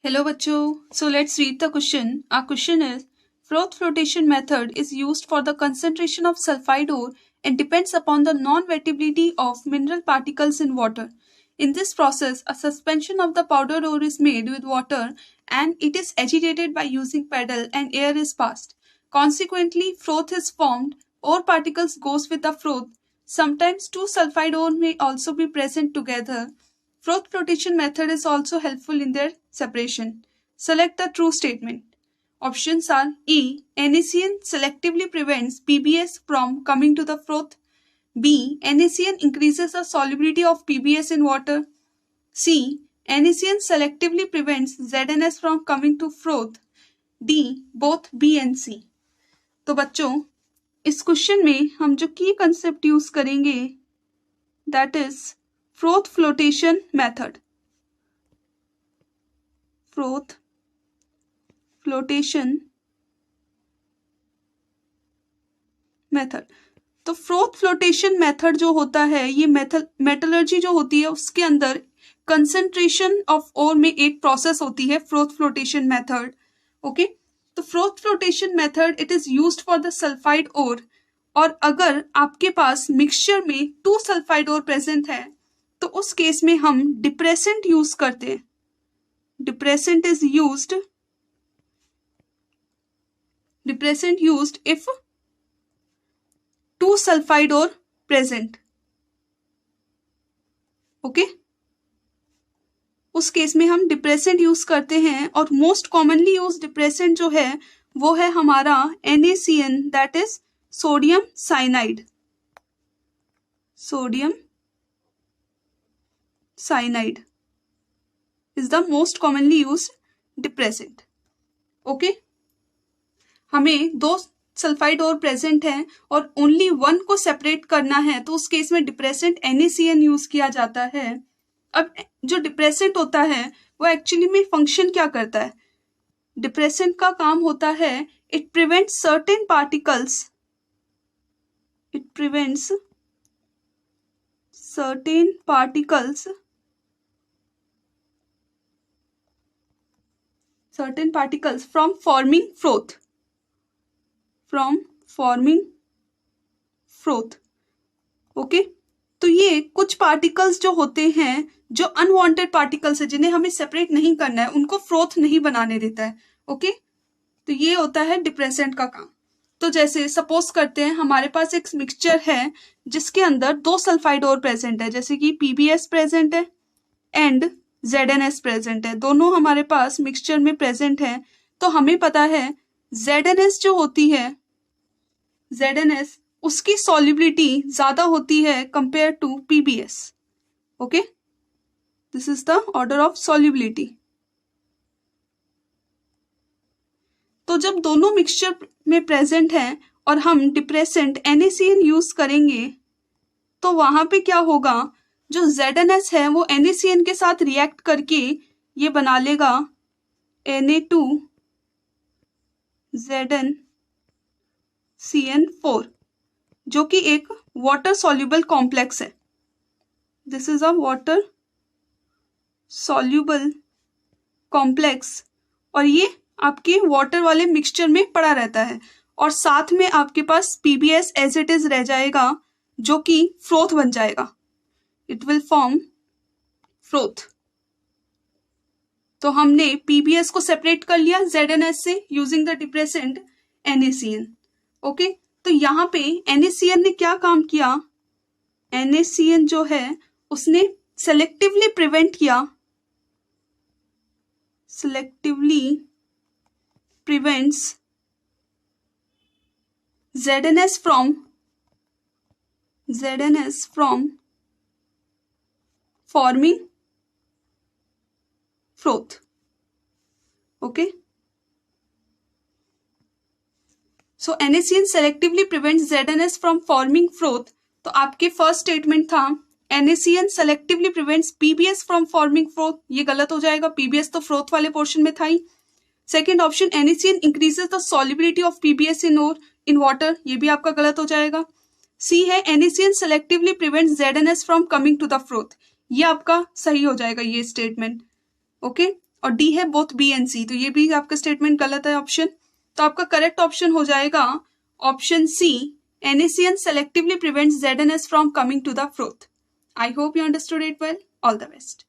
Hello bachcho. So let's read the question. Our question is, froth flotation method is used for the concentration of sulfide ore and depends upon the non-wettability of mineral particles in water. In this process, a suspension of the powdered ore is made with water and it is agitated by using paddle and air is passed. Consequently, froth is formed. Ore particles goes with the froth. Sometimes two sulfide ore may also be present together. Froth flotation method is also helpful in their separation. Select the true statement. Options are E. NaCN selectively prevents PBS from coming to the froth. B. NaCN increases the solubility of PBS in water. C. NaCN selectively prevents ZNS from coming to froth. D. Both B and C. तो बच्चों इस question में हम जो की concept use करेंगे that is froth flotation method. Froth flotation method. तो froth flotation method जो होता है ये मेटलर्जी जो होती है उसके अंदर कंसंट्रेशन ऑफ ओर में एक प्रोसेस होती है फ्रोथ फ्लोटेशन मेथड. ओके, तो froth flotation method it is used for the sulphide ore. और अगर आपके पास मिक्सचर में 2 सल्फाइड ओर प्रेजेंट है तो उस केस में हम डिप्रेसेंट यूज करते हैं. Depressant is used if 2 sulfide ore present. Okay, उस केस में हम डिप्रेसेंट यूज करते हैं और मोस्ट कॉमनली यूज डिप्रेसेंट जो है वो है हमारा NaCN that is sodium cyanide. Sodium cyanide is the most commonly used depressant. Okay, हमें 2 सल्फाइड और प्रेजेंट है और ओनली 1 को सेपरेट करना है तो उस केस में डिप्रेसेंट NaCN यूज किया जाता है. अब जो डिप्रेसेंट होता है वो एक्चुअली में फंक्शन क्या करता है? डिप्रेसेंट का काम होता है it prevents certain particles. It prevents certain particles from forming froth. Okay, तो ये कुछ पार्टिकल्स जो होते हैं जो अनवांटेड पार्टिकल्स है जिन्हें हमें सेपरेट नहीं करना है उनको फ्रोथ नहीं बनाने देता है. ओके, तो ये होता है डिप्रेसेंट का काम. तो जैसे सपोज करते हैं हमारे पास एक मिक्सचर है जिसके अंदर 2 सल्फाइड और प्रेजेंट है, जैसे कि PBS प्रेजेंट है एंड ZNS प्रेजेंट है. दोनों हमारे पास मिक्सचर में प्रेजेंट है. तो हमें पता है ZNS जो होती है ZNS उसकी सॉल्युबिलिटी ज्यादा होती है compare to PBS. Okay, this is the order of solubility. तो जब दोनों मिक्सचर में प्रेजेंट हैं और हम डिप्रेसेंट NaCN यूज करेंगे तो वहां पे क्या होगा, जो ZNS है वो NaCN के साथ रिएक्ट करके ये बना लेगा Na2ZnCN4 जो कि एक वाटर सॉल्युबल कॉम्प्लेक्स है. This is a water soluble complex और ये आपके वाटर वाले मिक्सचर में पड़ा रहता है और साथ में आपके पास PBS एज इट इज रह जाएगा जो कि फ्रोथ बन जाएगा. It will form froth. तो हमने PBS को सेपरेट कर लिया ZNS से using the depressant NaCN. Okay, तो यहाँ पे NaCN ने क्या काम किया, NaCN जो है उसने सेलेक्टिवली प्रिवेंट किया, selectively prevents ZNS from forming froth. Okay, so NaCN selectively prevents ZNS from forming froth. तो आपके फर्स्ट स्टेटमेंट था NaCN selectively prevents PBS from forming froth. ये गलत हो जाएगा, PBS तो फ्रोथ वाले पोर्शन में था ही. Second option NaCN increases the solubility of PBS in water, ये भी आपका गलत हो जाएगा. सी है NaCN selectively prevents ZNS from coming to the froth, ये आपका सही हो जाएगा ये स्टेटमेंट. ओके, और डी है बोथ बी एंड सी, तो ये भी आपका स्टेटमेंट गलत है ऑप्शन। तो आपका करेक्ट ऑप्शन हो जाएगा option C, NaCN selectively prevents ZNS from coming to the froth. I hope you understood it well. All the best.